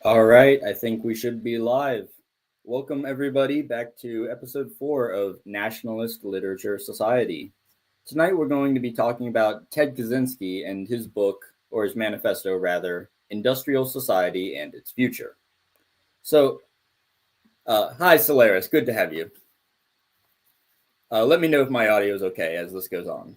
All right, I think we should be live. Welcome, everybody, back to episode 4 of Nationalist Literature Society. Tonight, we're going to be talking about Ted Kaczynski and his book, or his manifesto rather, Industrial Society and Its Future. So, hi, Solaris, good to have you. Let me know if my audio is okay as this goes on.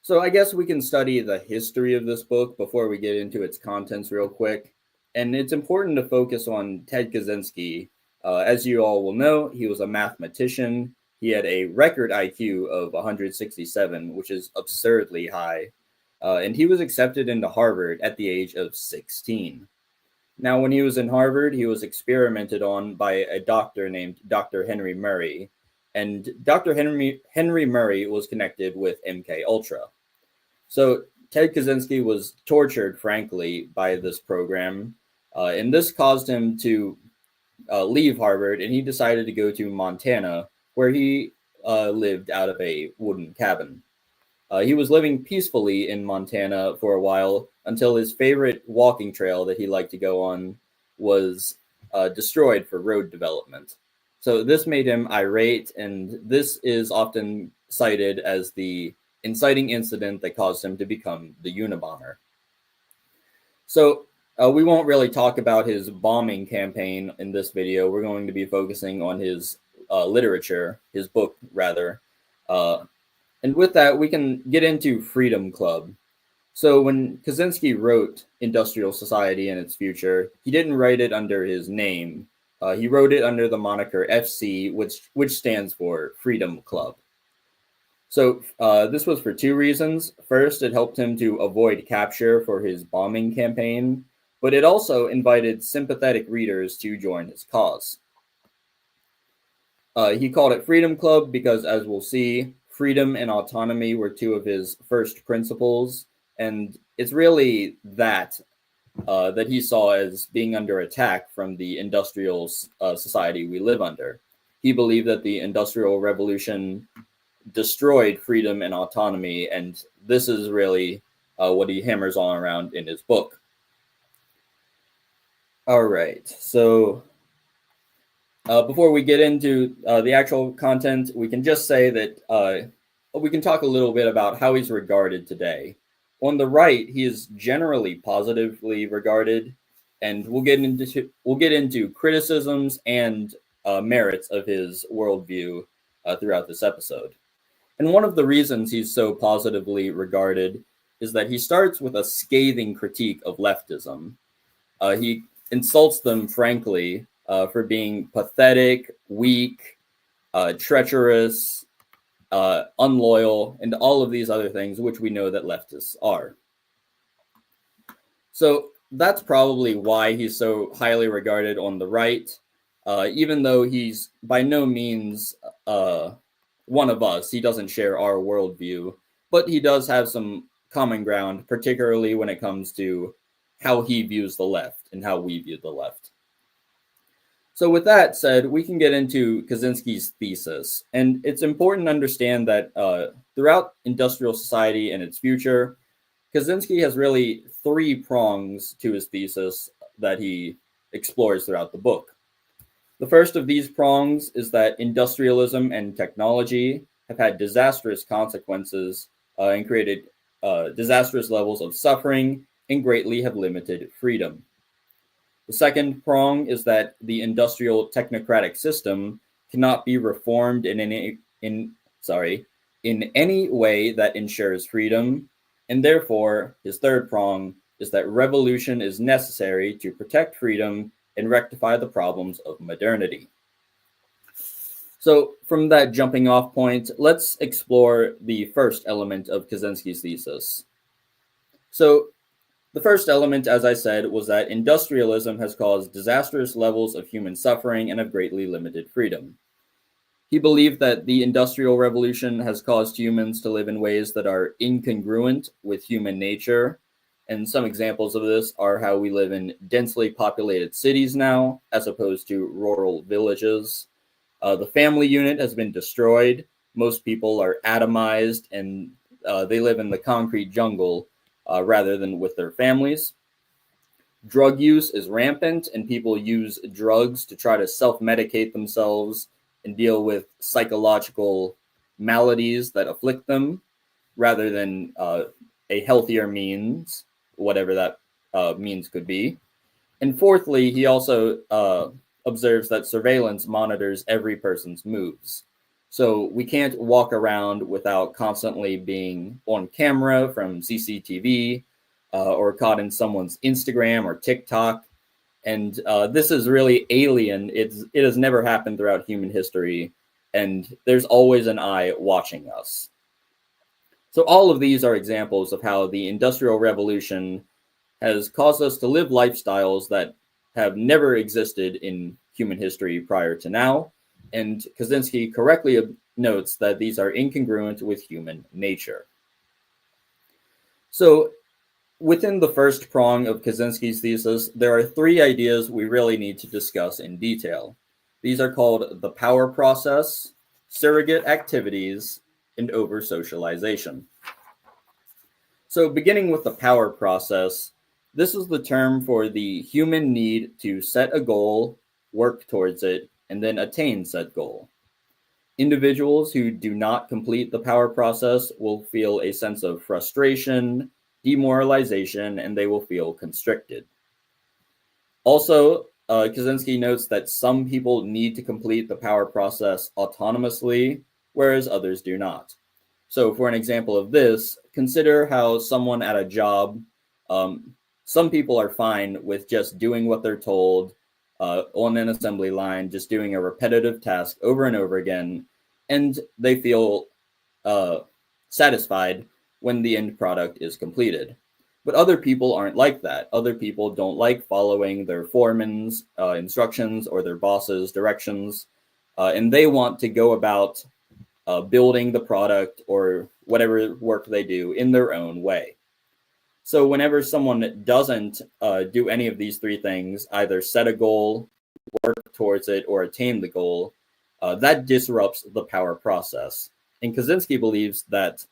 So, I guess we can study the history of this book before we get into its contents real quick. And it's important to focus on Ted Kaczynski. As you all will know, he was a mathematician. He had a record IQ of 167, which is absurdly high. And he was accepted into Harvard at the age of 16. Now, when he was in Harvard, he was experimented on by a doctor named Dr. Henry Murray. And Dr. Henry Murray was connected with MK Ultra. So Ted Kaczynski was tortured, frankly, by this program. And this caused him to leave Harvard, and he decided to go to Montana, where he lived out of a wooden cabin. He was living peacefully in Montana for a while until his favorite walking trail that he liked to go on was destroyed for road development. So this made him irate, and this is often cited as the inciting incident that caused him to become the Unabomber. So we won't really talk about his bombing campaign in this video. We're going to be focusing on his literature, his book, rather. And with that, we can get into Freedom Club. So when Kaczynski wrote Industrial Society and Its Future, he didn't write it under his name. He wrote it under the moniker FC, which stands for Freedom Club. So this was for two reasons. First, it helped him to avoid capture for his bombing campaign, but it also invited sympathetic readers to join his cause. He called it Freedom Club because, as we'll see, freedom and autonomy were two of his first principles, and it's really that he saw as being under attack from the industrial society we live under. He believed that the Industrial Revolution destroyed freedom and autonomy, and this is really what he hammers on around in his book. All right, so before we get into the actual content, we can just say that we can talk a little bit about how he's regarded today. On the right, he is generally positively regarded, and we'll get into criticisms and merits of his worldview throughout this episode. And one of the reasons he's so positively regarded is that he starts with a scathing critique of leftism. He insults them, frankly, for being pathetic, weak, treacherous, unloyal, and all of these other things, which we know that leftists are. So that's probably why he's so highly regarded on the right, even though he's by no means one of us. He doesn't share our worldview, but he does have some common ground, particularly when it comes to how he views the left and how we view the left. So with that said, we can get into Kaczynski's thesis. And it's important to understand that throughout Industrial Society and Its Future, Kaczynski has really three prongs to his thesis that he explores throughout the book. The first of these prongs is that industrialism and technology have had disastrous consequences and created disastrous levels of suffering and greatly have limited freedom. The second prong is that the industrial technocratic system cannot be reformed in any way that ensures freedom, and therefore his third prong is that revolution is necessary to protect freedom and rectify the problems of modernity. So from that jumping off point, let's explore the first element of Kaczynski's thesis. So the first element, as I said, was that industrialism has caused disastrous levels of human suffering and have greatly limited freedom. He believed that the Industrial Revolution has caused humans to live in ways that are incongruent with human nature. And some examples of this are how we live in densely populated cities now, as opposed to rural villages. The family unit has been destroyed. Most people are atomized, and they live in the concrete jungle rather than with their families. drug use is rampant, and people use drugs to try to self-medicate themselves and deal with psychological maladies that afflict them rather than a healthier means, whatever that means could be. And fourthly, he also observes that surveillance monitors every person's moves. So we can't walk around without constantly being on camera from CCTV or caught in someone's Instagram or TikTok. And this is really alien. It has never happened throughout human history. And there's always an eye watching us. So all of these are examples of how the Industrial Revolution has caused us to live lifestyles that have never existed in human history prior to now. And Kaczynski correctly notes that these are incongruent with human nature. So within the first prong of Kaczynski's thesis, there are three ideas we really need to discuss in detail. These are called the power process, surrogate activities, and over-socialization. So beginning with the power process, this is the term for the human need to set a goal, work towards it, and then attain said goal. Individuals who do not complete the power process will feel a sense of frustration, demoralization, and they will feel constricted. Also, Kaczynski notes that some people need to complete the power process autonomously, whereas others do not. So for an example of this, consider how someone at a job, some people are fine with just doing what they're told on an assembly line, just doing a repetitive task over and over again, and they feel satisfied when the end product is completed. But other people aren't like that. Other people don't like following their foreman's instructions or their boss's directions, and they want to go about building the product or whatever work they do in their own way. So whenever someone doesn't do any of these three things, either set a goal, work towards it, or attain the goal, that disrupts the power process. And Kaczynski believes that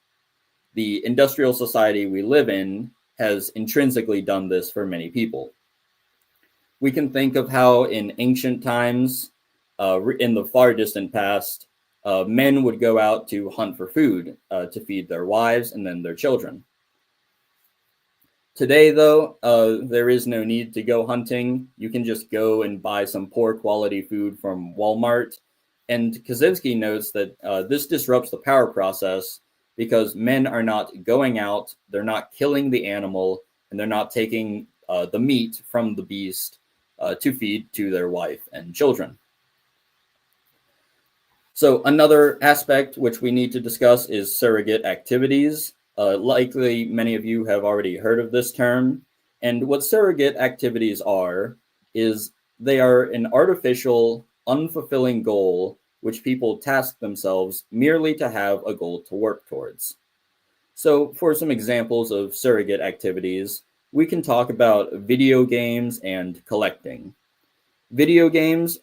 the industrial society we live in has intrinsically done this for many people. We can think of how in ancient times, in the far distant past, men would go out to hunt for food to feed their wives and then their children. Today, though, there is no need to go hunting. You can just go and buy some poor quality food from Walmart. And Kaczynski notes that this disrupts the power process because men are not going out, they're not killing the animal, and they're not taking the meat from the beast to feed to their wife and children. So another aspect which we need to discuss is surrogate activities. Likely many of you have already heard of this term. And what surrogate activities are is they are an artificial, unfulfilling goal which people task themselves merely to have a goal to work towards. So for some examples of surrogate activities, we can talk about video games and collecting. Video games,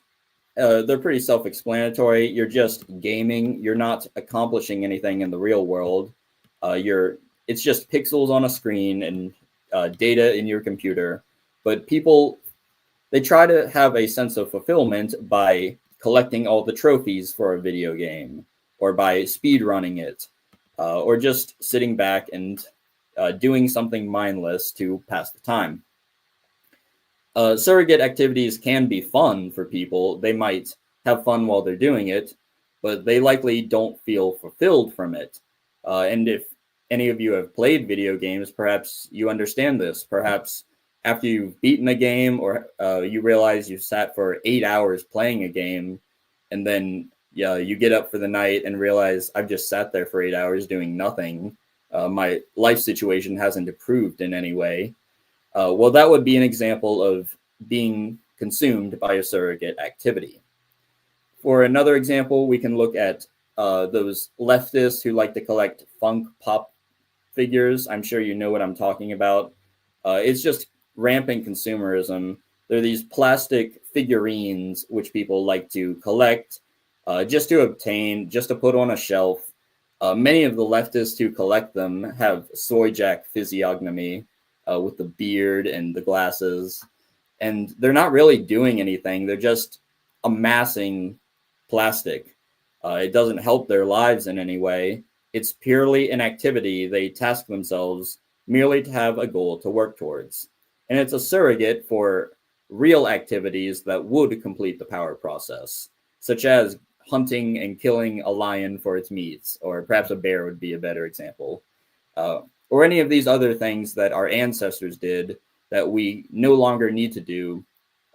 they're pretty self-explanatory. You're just gaming. You're not accomplishing anything in the real world. It's just pixels on a screen and data in your computer. But people, they try to have a sense of fulfillment by collecting all the trophies for a video game, or by speed running it, or just sitting back and doing something mindless to pass the time. Surrogate activities can be fun for people. They might have fun while they're doing it, but they likely don't feel fulfilled from it. And if any of you have played video games, perhaps you understand this. Perhaps after you've beaten a game, or you realize you sat for 8 hours playing a game, and then you get up for the night and realize I've just sat there for 8 hours doing nothing. My life situation hasn't improved in any way. Well, that would be an example of being consumed by a surrogate activity. For another example, we can look at those leftists who like to collect funk pop figures. I'm sure you know what I'm talking about. It's just rampant consumerism. There are these plastic figurines which people like to collect just to obtain, just to put on a shelf. Many of the leftists who collect them have soy jack physiognomy. with the beard and the glasses. And they're not really doing anything. They're just amassing plastic. It doesn't help their lives in any way. It's purely an activity they task themselves merely to have a goal to work towards. And it's a surrogate for real activities that would complete the power process, such as hunting and killing a lion for its meats, or perhaps a bear would be a better example, or any of these other things that our ancestors did that we no longer need to do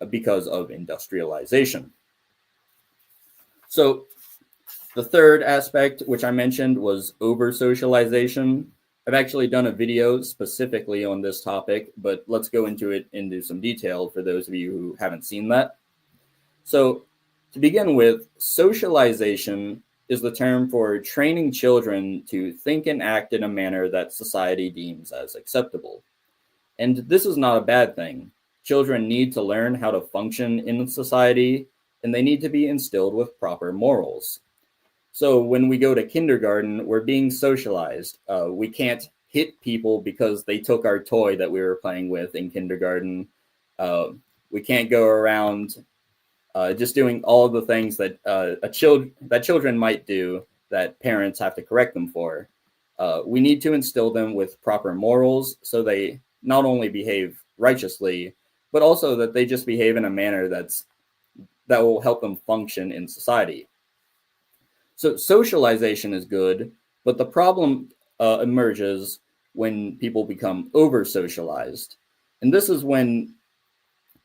because of industrialization. So the third aspect, which I mentioned, was over-socialization. I've actually done a video specifically on this topic, but let's go into some detail for those of you who haven't seen that. So to begin with, socialization is the term for training children to think and act in a manner that society deems as acceptable. And this is not a bad thing. Children need to learn how to function in society, and they need to be instilled with proper morals. So when we go to kindergarten, we're being socialized. We can't hit people because they took our toy that we were playing with in kindergarten. We can't go around just doing all of the things that children might do that parents have to correct them for. We need to instill them with proper morals so they not only behave righteously, but also that they just behave in a manner that will help them function in society. So socialization is good, but the problem emerges when people become over-socialized. And this is when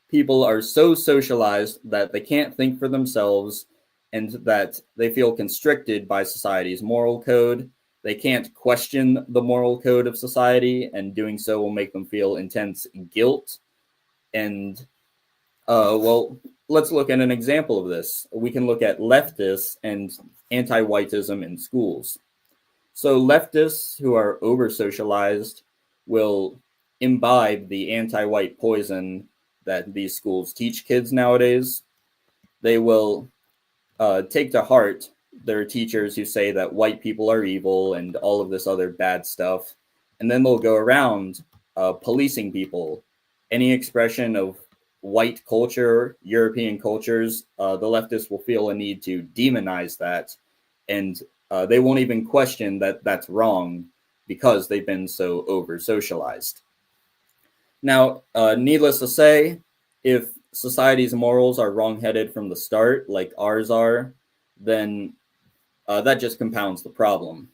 people are so socialized that they can't think for themselves and that they feel constricted by society's moral code. They can't question the moral code of society, and doing so will make them feel intense guilt. And, well, let's look at an example of this. We can look at leftists and anti-whiteism in schools. So leftists who are over-socialized will imbibe the anti-white poison that these schools teach kids nowadays. They will take to heart their teachers who say that white people are evil and all of this other bad stuff. And then they'll go around policing people. Any expression of white culture, European cultures, the leftists will feel a need to demonize that. And they won't even question that that's wrong because they've been so over-socialized. Now, needless to say, if society's morals are wrong-headed from the start, like ours are, then that just compounds the problem.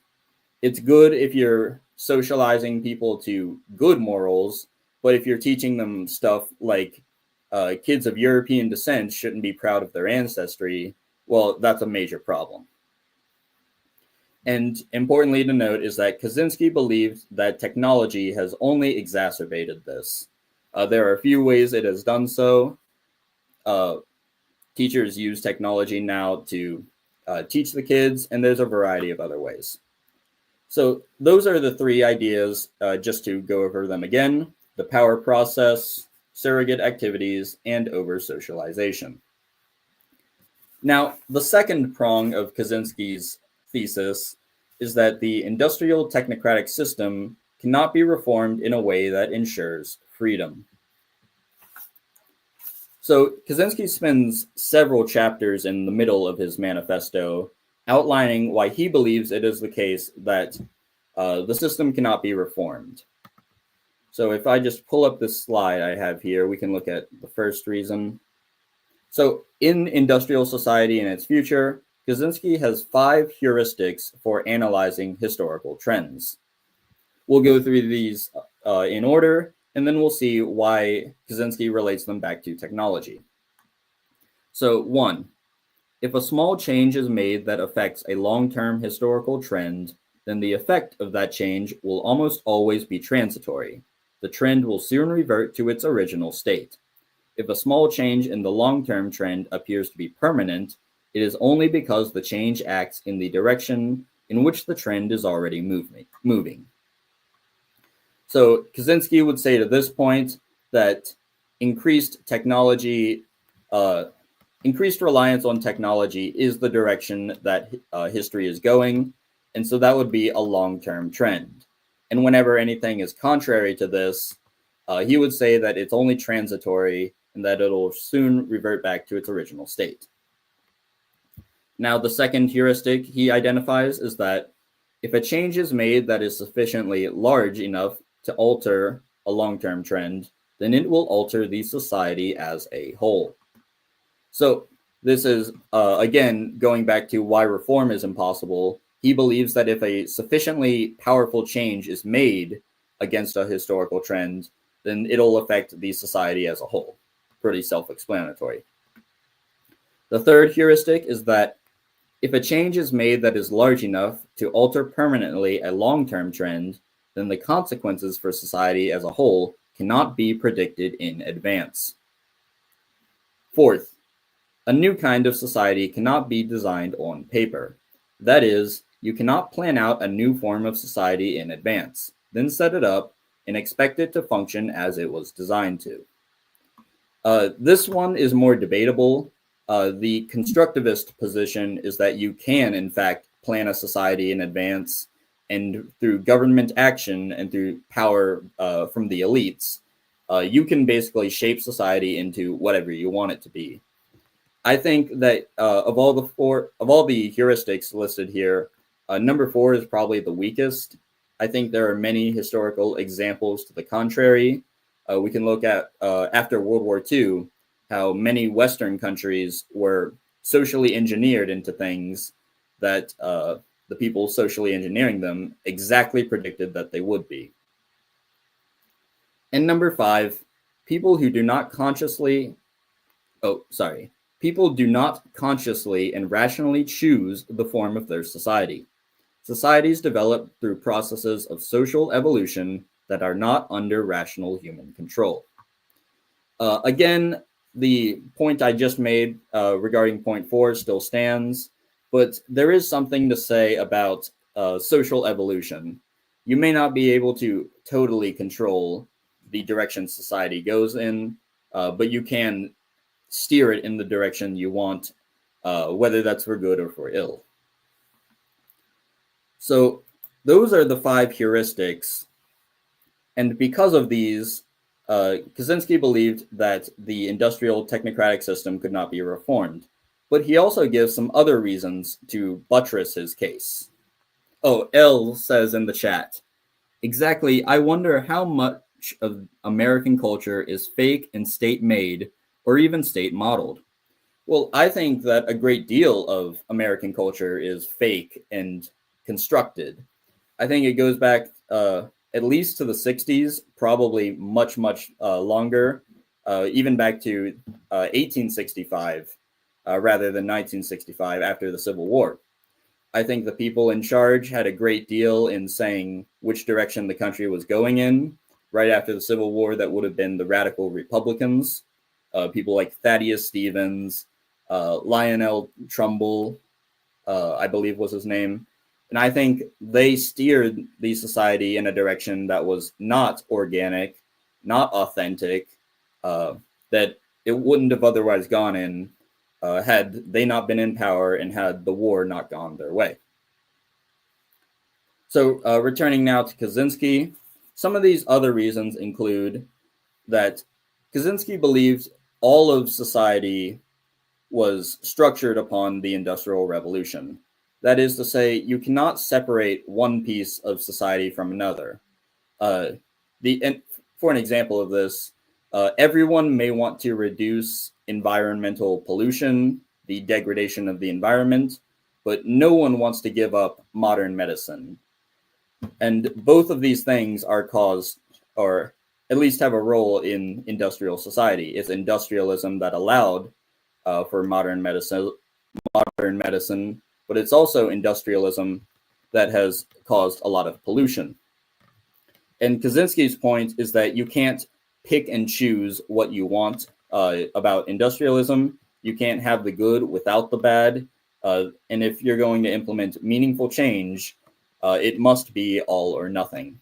It's good if you're socializing people to good morals, but if you're teaching them stuff like kids of European descent shouldn't be proud of their ancestry, well, that's a major problem. And importantly to note is that Kaczynski believed that technology has only exacerbated this. There are a few ways it has done so. Teachers use technology now to teach the kids, and there's a variety of other ways. So those are the three ideas, just to go over them again: the power process, surrogate activities, and over-socialization. Now, the second prong of Kaczynski's thesis is that the industrial technocratic system cannot be reformed in a way that ensures freedom. So Kaczynski spends several chapters in the middle of his manifesto outlining why he believes it is the case that the system cannot be reformed. So if I just pull up this slide I have here, we can look at the first reason. So in industrial society and its future, Kaczynski has 5 heuristics for analyzing historical trends. We'll go through these in order, and then we'll see why Kaczynski relates them back to technology. So 1, if a small change is made that affects a long-term historical trend, then the effect of that change will almost always be transitory. The trend will soon revert to its original state. If a small change in the long-term trend appears to be permanent, it is only because the change acts in the direction in which the trend is already moving. So Kaczynski would say to this point that increased reliance on technology is the direction that history is going, and so that would be a long-term trend. And whenever anything is contrary to this, He would say that it's only transitory and that it'll soon revert back to its original state. Now, the second heuristic he identifies is that if a change is made that is sufficiently large enough to alter a long-term trend, then it will alter the society as a whole. So this is, again, going back to why reform is impossible. He believes that if a sufficiently powerful change is made against a historical trend, then it'll affect the society as a whole. Pretty self-explanatory. The third heuristic is that if a change is made that is large enough to alter permanently a long-term trend, then the consequences for society as a whole cannot be predicted in advance. Fourth, a new kind of society cannot be designed on paper. That is, you cannot plan out a new form of society in advance, then set it up and expect it to function as it was designed to. This one is more debatable. The constructivist position is that you can, in fact, plan a society in advance, and through government action and through power from the elites, you can basically shape society into whatever you want it to be. I think that of all the heuristics listed here, number 4 is probably the weakest. I think there are many historical examples to the contrary. We can look at after World War II, how many Western countries were socially engineered into things that the people socially engineering them exactly predicted that they would be. And number 5, people do not consciously and rationally choose the form of their society. Societies develop through processes of social evolution that are not under rational human control. Again, the point I just made regarding point 4 still stands, but there is something to say about social evolution. You may not be able to totally control the direction society goes in, but you can steer it in the direction you want, whether that's for good or for ill. So those are the 5 heuristics. And because of these, Kaczynski believed that the industrial technocratic system could not be reformed, but he also gives some other reasons to buttress his case. Oh, L says in the chat, exactly, I wonder how much of American culture is fake and state-made or even state-modeled. Well, I think that a great deal of American culture is fake and constructed. I think it goes back at least to the 60s, probably much longer, even back to 1865 rather than 1965 after the Civil War. I think the people in charge had a great deal in saying which direction the country was going in. Right after the Civil War, that would have been the radical Republicans, people like Thaddeus Stevens, Lionel Trumbull, I believe was his name. And I think they steered the society in a direction that was not organic, not authentic, that it wouldn't have otherwise gone in had they not been in power and had the war not gone their way. So returning now to Kaczynski, some of these other reasons include that Kaczynski believed all of society was structured upon the Industrial Revolution. That is to say, you cannot separate one piece of society from another. For an example of this, everyone may want to reduce environmental pollution, the degradation of the environment, but no one wants to give up modern medicine. And both of these things are caused, or at least have a role in industrial society. It's industrialism that allowed for modern medicine, but it's also industrialism that has caused a lot of pollution. And Kaczynski's point is that you can't pick and choose what you want about industrialism. You can't have the good without the bad. And if you're going to implement meaningful change, it must be all or nothing.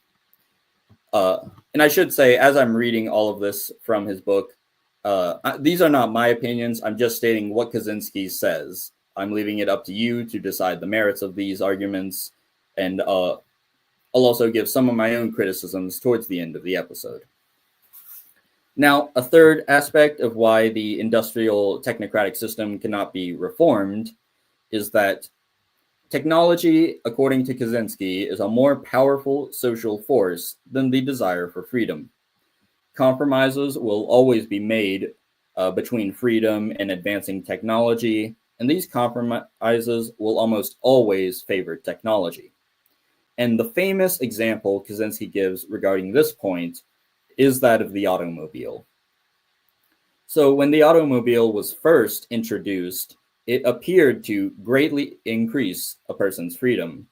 And I should say, as I'm reading all of this from his book, these are not my opinions. I'm just stating what Kaczynski says. I'm leaving it up to you to decide the merits of these arguments, and I'll also give some of my own criticisms towards the end of the episode. Now, a third aspect of why the industrial technocratic system cannot be reformed is that technology, according to Kaczynski, is a more powerful social force than the desire for freedom. Compromises will always be made between freedom and advancing technology, and these compromises will almost always favor technology. And the famous example Kaczynski gives regarding this point is that of the automobile. So when the automobile was first introduced, it appeared to greatly increase a person's freedom.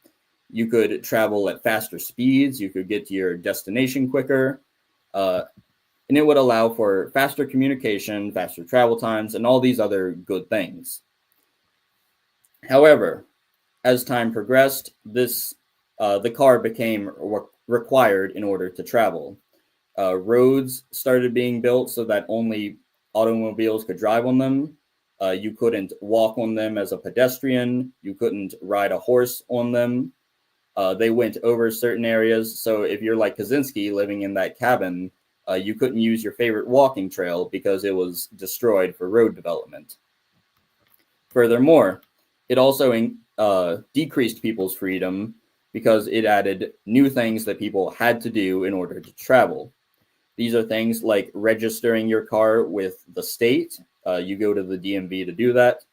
You could travel at faster speeds, you could get to your destination quicker, and it would allow for faster communication, faster travel times, and all these other good things. However, as time progressed, the car became required in order to travel. Roads started being built so that only automobiles could drive on them. You couldn't walk on them as a pedestrian. You couldn't ride a horse on them. They went over certain areas. So if you're like Kaczynski living in that cabin, you couldn't use your favorite walking trail because it was destroyed for road development. Furthermore, it also decreased people's freedom because it added new things that people had to do in order to travel. These are things like registering your car with the state. You go to the DMV to do that.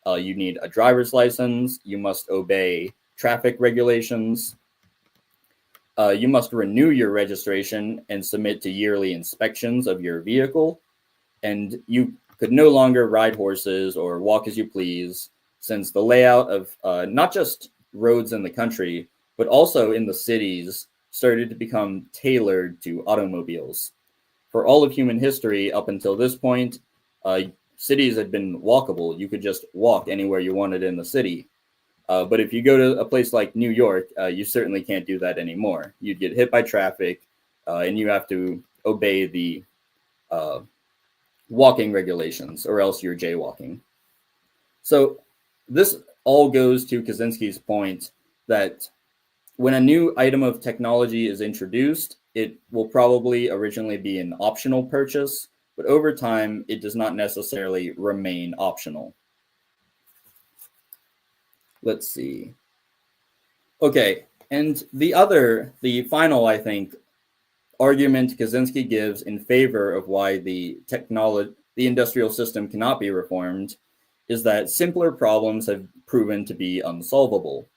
You need a driver's license. You must obey traffic regulations. You must renew your registration and submit to yearly inspections of your vehicle. And you could no longer ride horses or walk as you please, since the layout of not just roads in the country, but also in the cities started to become tailored to automobiles. For all of human history up until this point, cities had been walkable. You could just walk anywhere you wanted in the city. But if you go to a place like New York, you certainly can't do that anymore. You'd get hit by traffic, and you have to obey the walking regulations, or else you're jaywalking. So this all goes to Kaczynski's point that when a new item of technology is introduced, it will probably originally be an optional purchase, but over time, it does not necessarily remain optional. Let's see. Okay, and the final, I think, argument Kaczynski gives in favor of why the industrial system cannot be reformed is that simpler problems have proven to be unsolvable.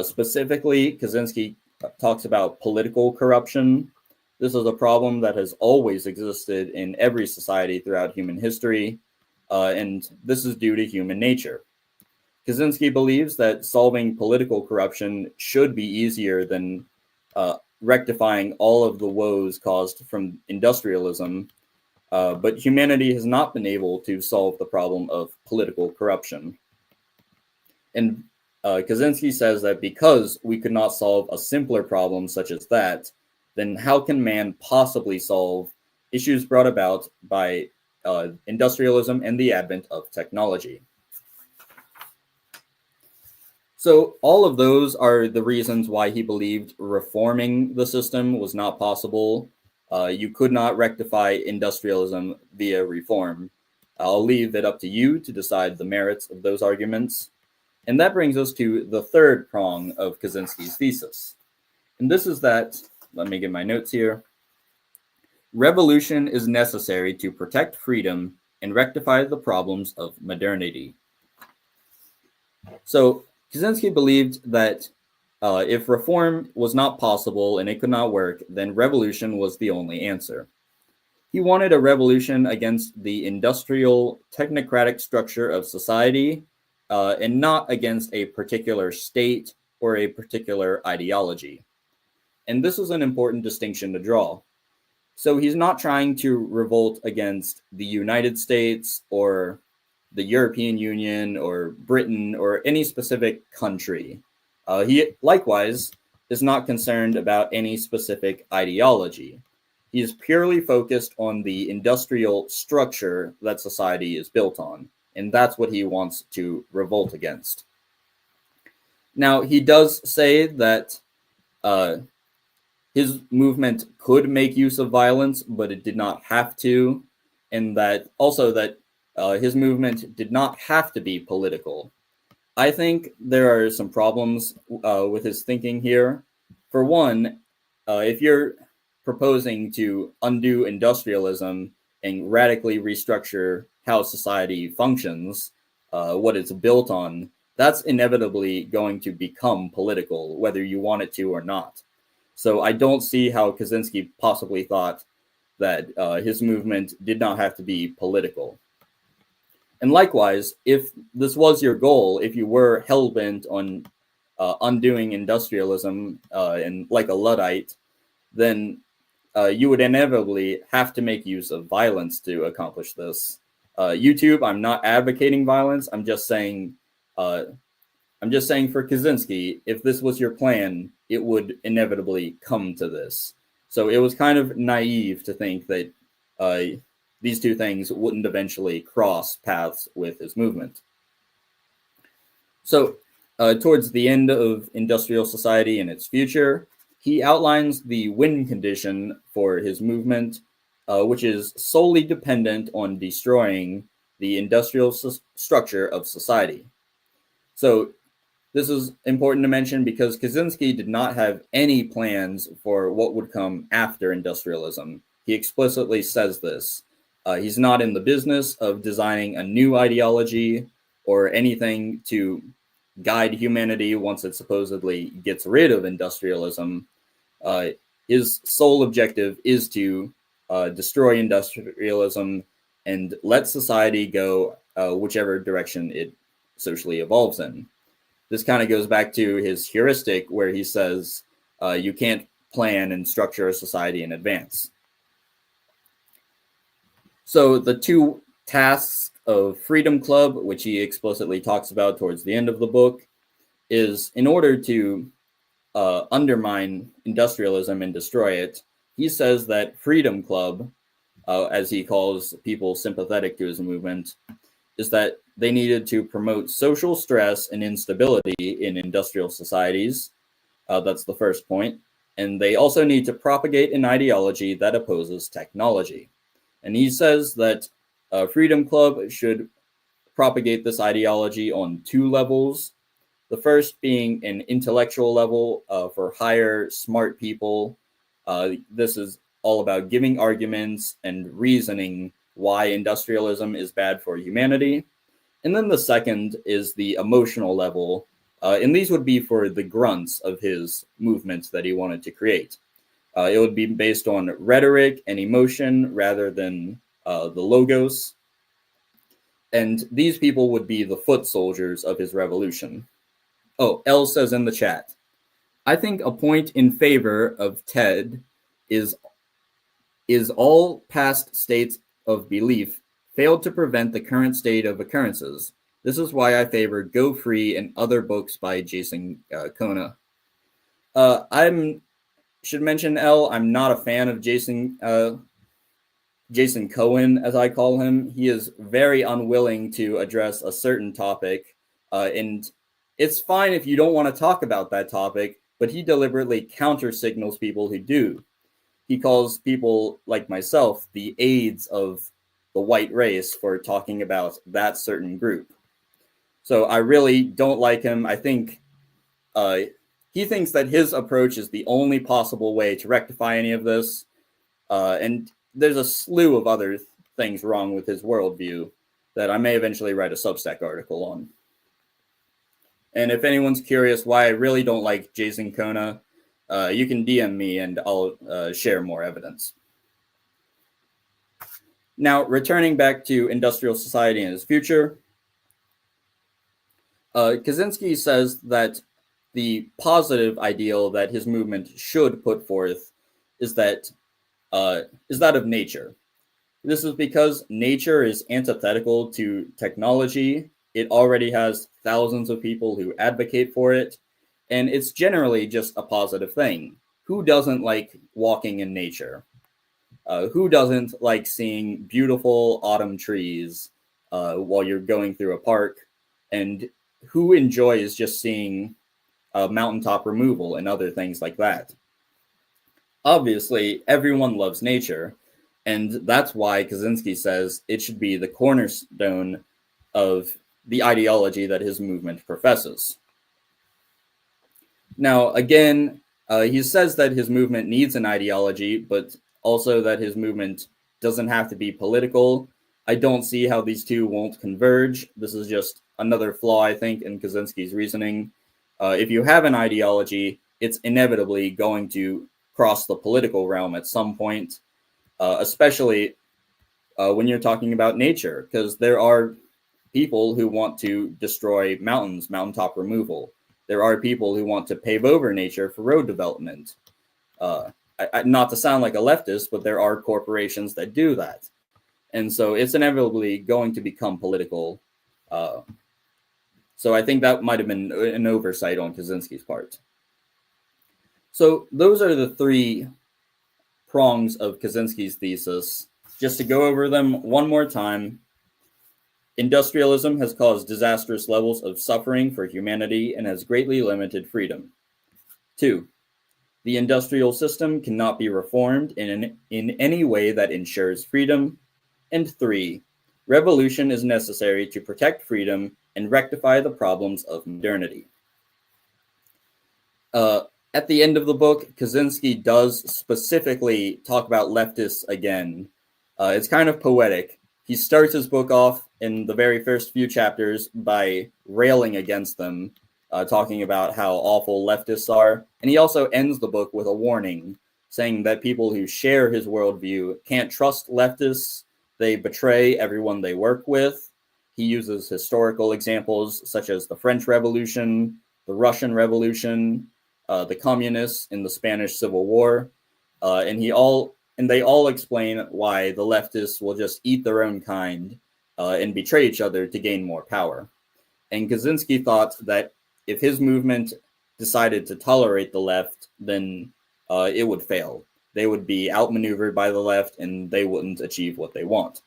Specifically, Kaczynski talks about political corruption. This is a problem that has always existed in every society throughout human history, and this is due to human nature. Kaczynski believes that solving political corruption should be easier than rectifying all of the woes caused from industrialism, but humanity has not been able to solve the problem of political corruption. And Kaczynski says that because we could not solve a simpler problem such as that, then how can man possibly solve issues brought about by industrialism and the advent of technology? So all of those are the reasons why he believed reforming the system was not possible. You could not rectify industrialism via reform. I'll leave it up to you to decide the merits of those arguments. And that brings us to the third prong of Kaczynski's thesis. And this is that, let me get my notes here. Revolution is necessary to protect freedom and rectify the problems of modernity. So Kaczynski believed that if reform was not possible and it could not work, then revolution was the only answer. He wanted a revolution against the industrial technocratic structure of society and not against a particular state or a particular ideology. And this is an important distinction to draw. So he's not trying to revolt against the United States or the European Union or Britain or any specific country. He likewise is not concerned about any specific ideology. He is purely focused on the industrial structure that society is built on, and that's what he wants to revolt against. Now, he does say that his movement could make use of violence, but it did not have to, and that also that his movement did not have to be political. I think there are some problems with his thinking here. For one, if you're proposing to undo industrialism and radically restructure how society functions, what it's built on, that's inevitably going to become political, whether you want it to or not. So I don't see how Kaczynski possibly thought that his movement did not have to be political. And likewise, if this was your goal, if you were hell-bent on undoing industrialism and like a Luddite, then you would inevitably have to make use of violence to accomplish this. YouTube, I'm not advocating violence. I'm just saying for Kaczynski, if this was your plan, it would inevitably come to this. So it was kind of naive to think that these two things wouldn't eventually cross paths with his movement. So towards the end of industrial society and its future, he outlines the win condition for his movement, which is solely dependent on destroying the industrial structure of society. So this is important to mention because Kaczynski did not have any plans for what would come after industrialism. He explicitly says this. He's not in the business of designing a new ideology or anything to guide humanity once it supposedly gets rid of industrialism. His sole objective is to destroy industrialism and let society go whichever direction it socially evolves in. This kind of goes back to his heuristic where he says you can't plan and structure a society in advance. So the two tasks of Freedom Club, which he explicitly talks about towards the end of the book, is in order to undermine industrialism and destroy it, he says that Freedom Club, as he calls people sympathetic to his movement, is that they needed to promote social stress and instability in industrial societies. That's the first point. And they also need to propagate an ideology that opposes technology. And he says that Freedom Club should propagate this ideology on two levels. The first being an intellectual level for higher, smart people. This is all about giving arguments and reasoning why industrialism is bad for humanity. And then the second is the emotional level. And these would be for the grunts of his movement that he wanted to create. It would be based on rhetoric and emotion rather than the logos. And these people would be the foot soldiers of his revolution. Oh, L says in the chat, I think a point in favor of TED is all past states of belief failed to prevent the current state of occurrences. This is why I favor Go Free and other books by Jason Kona. I should mention, L, I'm not a fan of Jason Cohen, as I call him. He is very unwilling to address a certain topic, and it's fine if you don't want to talk about that topic, but he deliberately counter-signals people who do. He calls people like myself the aides of the white race for talking about that certain group. So I really don't like him. I think he thinks that his approach is the only possible way to rectify any of this. And there's a slew of other things wrong with his worldview that I may eventually write a Substack article on. And if anyone's curious why I really don't like Jason Kona, you can DM me and I'll share more evidence. Now, returning back to industrial society and its future, Kaczynski says that the positive ideal that his movement should put forth is that of nature. This is because nature is antithetical to technology. It already has thousands of people who advocate for it, and it's generally just a positive thing. Who doesn't like walking in nature? Who doesn't like seeing beautiful autumn trees while you're going through a park? And who enjoys just seeing mountaintop removal and other things like that? Obviously, everyone loves nature, and that's why Kaczynski says it should be the cornerstone of the ideology that his movement professes. Now, again, he says that his movement needs an ideology, but also that his movement doesn't have to be political. I don't see how these two won't converge. This is just another flaw, I think, in Kaczynski's reasoning. If you have an ideology, it's inevitably going to cross the political realm at some point, especially when you're talking about nature, because there are people who want to destroy mountains, mountaintop removal. There are people who want to pave over nature for road development. Not to sound like a leftist, but there are corporations that do that. And so it's inevitably going to become political. So I think that might have been an oversight on Kaczynski's part. So those are the three prongs of Kaczynski's thesis. Just to go over them one more time. Industrialism has caused disastrous levels of suffering for humanity and has greatly limited freedom. 2. The industrial system cannot be reformed in any way that ensures freedom. And 3. Revolution is necessary to protect freedom and rectify the problems of modernity. At the end of the book, Kaczynski does specifically talk about leftists again. It's kind of poetic. He starts his book off in the very first few chapters by railing against them, talking about how awful leftists are. And he also ends the book with a warning, saying that people who share his worldview can't trust leftists. They betray everyone they work with. He uses historical examples such as the French Revolution, the Russian Revolution, the communists in the Spanish Civil War, and they all explain why the leftists will just eat their own kind and betray each other to gain more power. And Kaczynski thought that if his movement decided to tolerate the left, then it would fail. They would be outmaneuvered by the left and they wouldn't achieve what they want.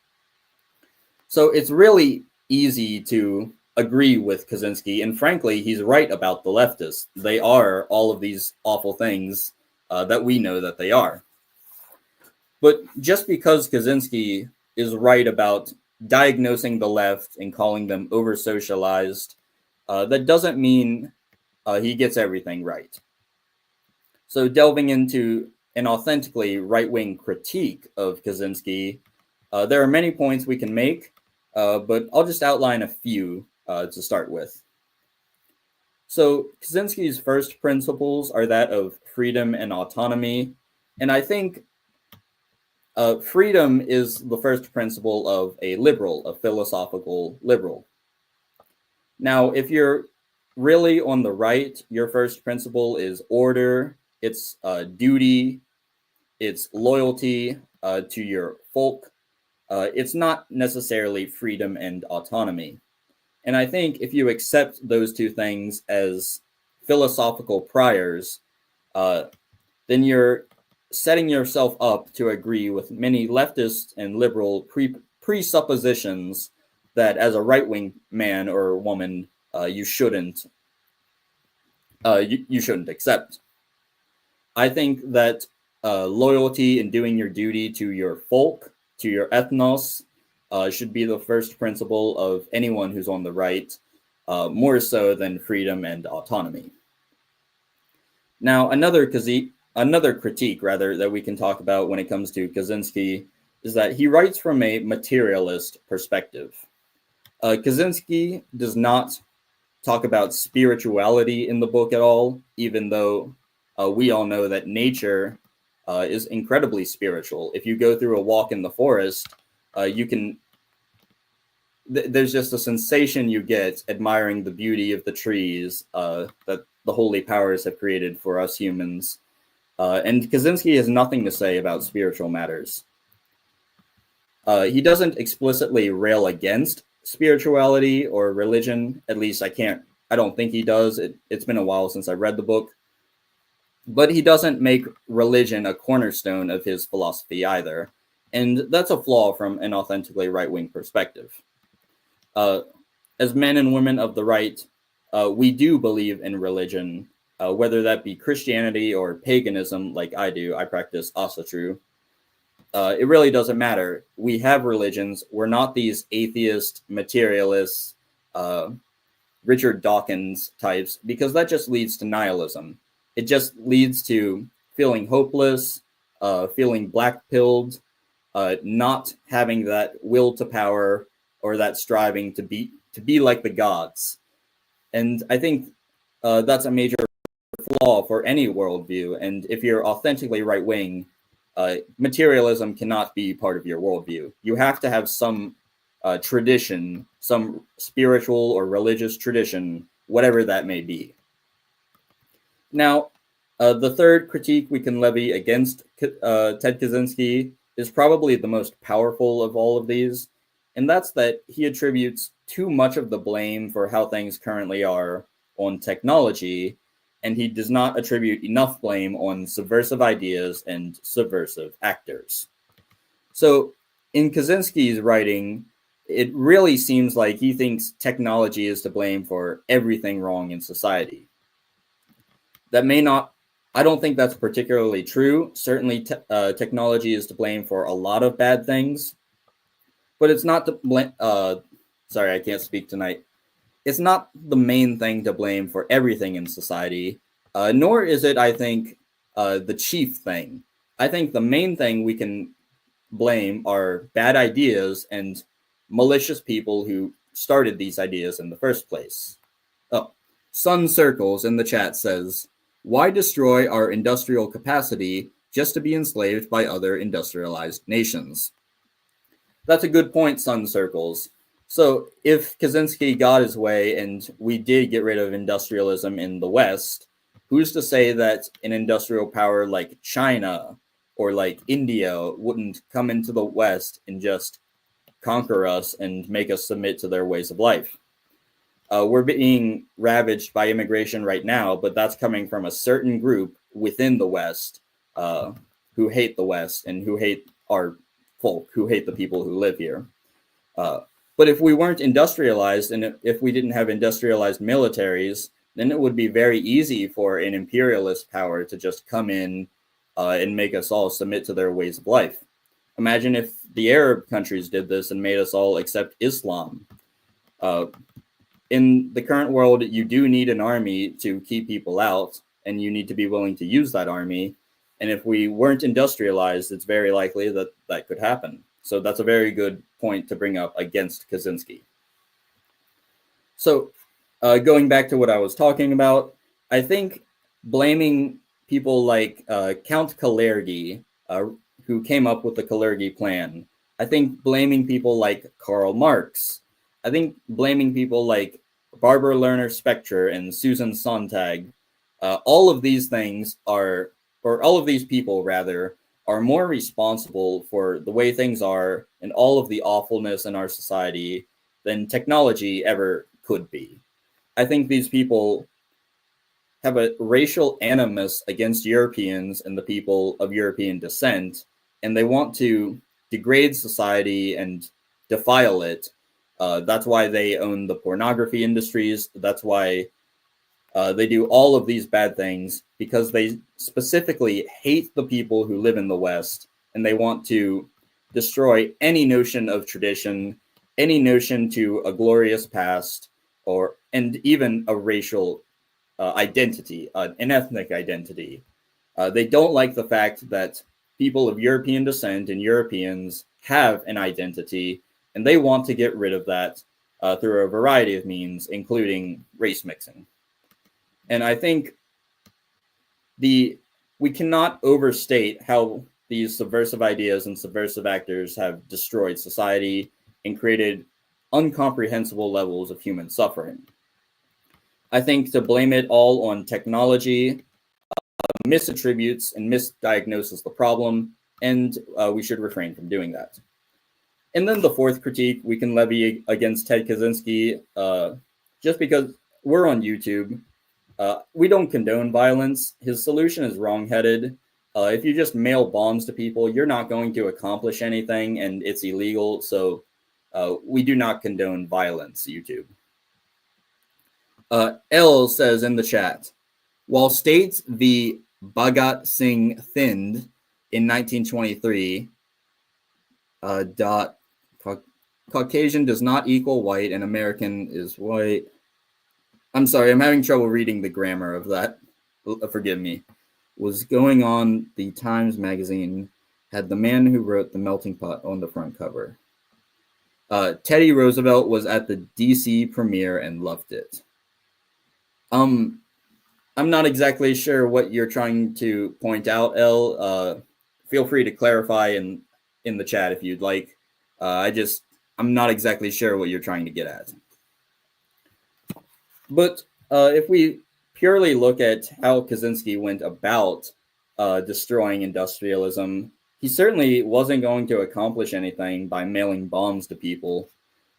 So it's really easy to agree with Kaczynski, and frankly, he's right about the leftists. They are all of these awful things that we know that they are. But just because Kaczynski is right about diagnosing the left and calling them over-socialized, that doesn't mean he gets everything right. So delving into an authentically right-wing critique of Kaczynski, there are many points we can make, but I'll just outline a few to start with. So Kaczynski's first principles are that of freedom and autonomy, and I think freedom is the first principle of a liberal, a philosophical liberal. Now, if you're really on the right, your first principle is order, it's duty, it's loyalty to your folk. It's not necessarily freedom and autonomy. And I think if you accept those two things as philosophical priors, then you're setting yourself up to agree with many leftist and liberal presuppositions that as a right-wing man or woman, you shouldn't accept. I think that loyalty and doing your duty to your folk, to your ethnos, should be the first principle of anyone who's on the right, more so than freedom and autonomy. Now, another critique that we can talk about when it comes to Kaczynski is that he writes from a materialist perspective. Kaczynski does not talk about spirituality in the book at all, even though we all know that nature is incredibly spiritual. If you go through a walk in the forest, there's just a sensation you get admiring the beauty of the trees that the holy powers have created for us humans. And Kaczynski has nothing to say about spiritual matters. He doesn't explicitly rail against spirituality or religion. At least I don't think he does. It's been a while since I read the book. But he doesn't make religion a cornerstone of his philosophy either. And that's a flaw from an authentically right-wing perspective. As men and women of the right, we do believe in religion, whether that be Christianity or paganism, like I do. I practice asatru. It really doesn't matter. We have religions. We're not these atheist, materialists, Richard Dawkins types, because that just leads to nihilism. It just leads to feeling hopeless, feeling black-pilled, not having that will to power or that striving to be like the gods. And I think that's a major flaw for any worldview. And if you're authentically right-wing, materialism cannot be part of your worldview. You have to have some tradition, some spiritual or religious tradition, whatever that may be. Now, the third critique we can levy against Ted Kaczynski is probably the most powerful of all of these, and that's that he attributes too much of the blame for how things currently are on technology, and he does not attribute enough blame on subversive ideas and subversive actors. So in Kaczynski's writing, it really seems like he thinks technology is to blame for everything wrong in society. That may not, I don't think that's particularly true. Certainly technology is to blame for a lot of bad things, but it's not to blame, sorry, I can't speak tonight. It's not the main thing to blame for everything in society, nor is it, I think, the chief thing. I think the main thing we can blame are bad ideas and malicious people who started these ideas in the first place. Oh, Sun Circles in the chat says, why destroy our industrial capacity just to be enslaved by other industrialized nations? That's a good point, Sun Circles. So if Kaczynski got his way and we did get rid of industrialism in the West, who's to say that an industrial power like China or like India wouldn't come into the West and just conquer us and make us submit to their ways of life? We're being ravaged by immigration right now, but that's coming from a certain group within the West who hate the West and who hate our folk, who hate the people who live here. But if we weren't industrialized and if we didn't have industrialized militaries, then it would be very easy for an imperialist power to just come in and make us all submit to their ways of life. Imagine if the Arab countries did this and made us all accept Islam. In the current world, you do need an army to keep people out, and you need to be willing to use that army. And if we weren't industrialized, it's very likely that that could happen. So that's a very good point to bring up against Kaczynski. So going back to what I was talking about, I think blaming people like Count Kalergi, who came up with the Kalergi plan, I think blaming people like Karl Marx, I think blaming people like Barbara Lerner Spectre and Susan Sontag, all of these things are, or all of these people rather, are more responsible for the way things are and all of the awfulness in our society than technology ever could be. I think these people have a racial animus against Europeans and the people of European descent, and they want to degrade society and defile it. That's why they own the pornography industries. That's why they do all of these bad things, because they specifically hate the people who live in the West, and they want to destroy any notion of tradition, any notion to a glorious past, and even a racial identity, an ethnic identity. They don't like the fact that people of European descent and Europeans have an identity, and they want to get rid of that through a variety of means, including race mixing. And I think we cannot overstate how these subversive ideas and subversive actors have destroyed society and created incomprehensible levels of human suffering. I think to blame it all on technology misattributes and misdiagnoses the problem, and we should refrain from doing that. And then the fourth critique we can levy against Ted Kaczynski, just because we're on YouTube, we don't condone violence. His solution is wrong-headed. If you just mail bombs to people, you're not going to accomplish anything, and it's illegal. So we do not condone violence, YouTube. L says in the chat, While State v. Bhagat Singh thinned in 1923, Caucasian does not equal white and American is white. I'm sorry, I'm having trouble reading the grammar of that. Forgive me. Was going on the Times magazine, had the man who wrote The Melting Pot on the front cover. Teddy Roosevelt was at the DC premiere and loved it. I'm not exactly sure what you're trying to point out, Elle. Feel free to clarify in the chat if you'd like. I'm not exactly sure what you're trying to get at. But if we purely look at how Kaczynski went about destroying industrialism, he certainly wasn't going to accomplish anything by mailing bombs to people.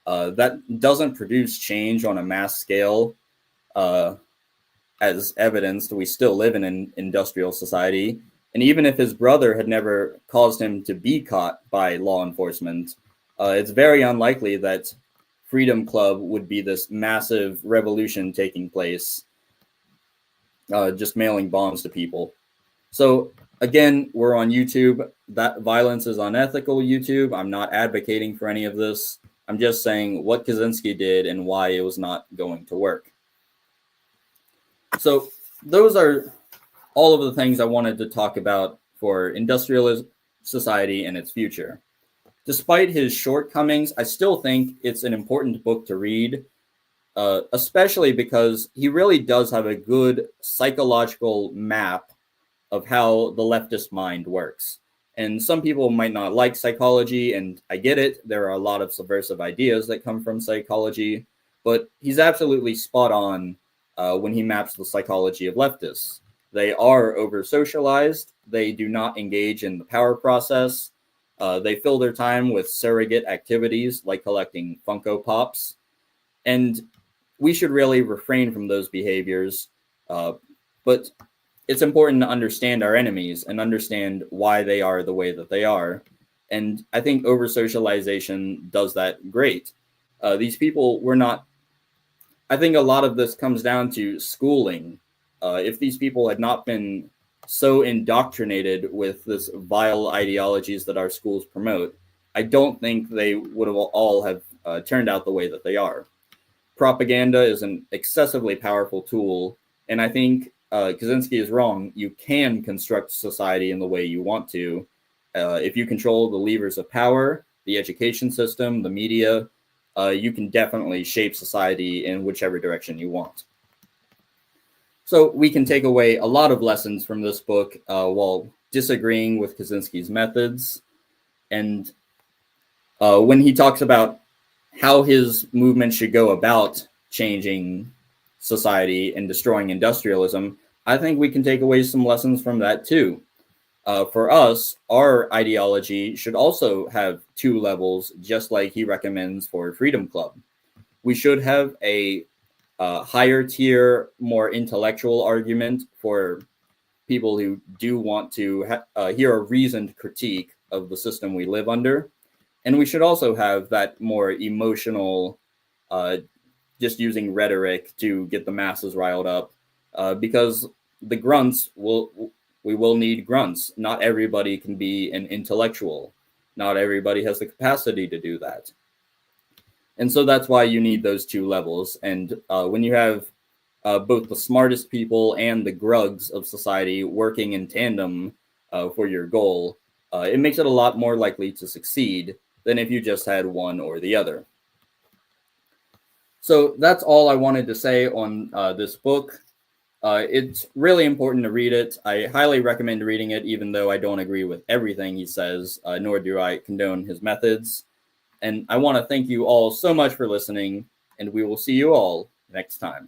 That doesn't produce change on a mass scale. As evidenced, we still live in an industrial society. And even if his brother had never caused him to be caught by law enforcement, it's very unlikely that Freedom Club would be this massive revolution taking place, just mailing bombs to people. So again, we're on YouTube. That violence is unethical, YouTube. I'm not advocating for any of this. I'm just saying what Kaczynski did and why it was not going to work. So those are all of the things I wanted to talk about for industrialist society and its future. Despite his shortcomings, I still think it's an important book to read, especially because he really does have a good psychological map of how the leftist mind works. And some people might not like psychology, and I get it. There are a lot of subversive ideas that come from psychology, but he's absolutely spot on when he maps the psychology of leftists. They are over-socialized. They do not engage in the power process. They fill their time with surrogate activities like collecting Funko Pops. And we should really refrain from those behaviors. But it's important to understand our enemies and understand why they are the way that they are. And I think over-socialization does that great. These people were not... I think a lot of this comes down to schooling. If these people had not been so indoctrinated with this vile ideologies that our schools promote, I don't think they would have all have turned out the way that they are. Propaganda is an excessively powerful tool, and I think Kaczynski is wrong. You can construct society in the way you want to. If you control the levers of power, the education system, the media, you can definitely shape society in whichever direction you want. So we can take away a lot of lessons from this book while disagreeing with Kaczynski's methods. And when he talks about how his movement should go about changing society and destroying industrialism, I think we can take away some lessons from that too. For us, our ideology should also have two levels, just like he recommends for Freedom Club. We should have a higher tier, more intellectual argument for people who do want to hear a reasoned critique of the system we live under. And we should also have that more emotional, just using rhetoric to get the masses riled up, because the grunts we will need grunts. Not everybody can be an intellectual. Not everybody has the capacity to do that. And so that's why you need those two levels. And when you have both the smartest people and the grugs of society working in tandem for your goal, it makes it a lot more likely to succeed than if you just had one or the other. So that's all I wanted to say on this book. It's really important to read it. I highly recommend reading it, even though I don't agree with everything he says, nor do I condone his methods. And I want to thank you all so much for listening, and we will see you all next time.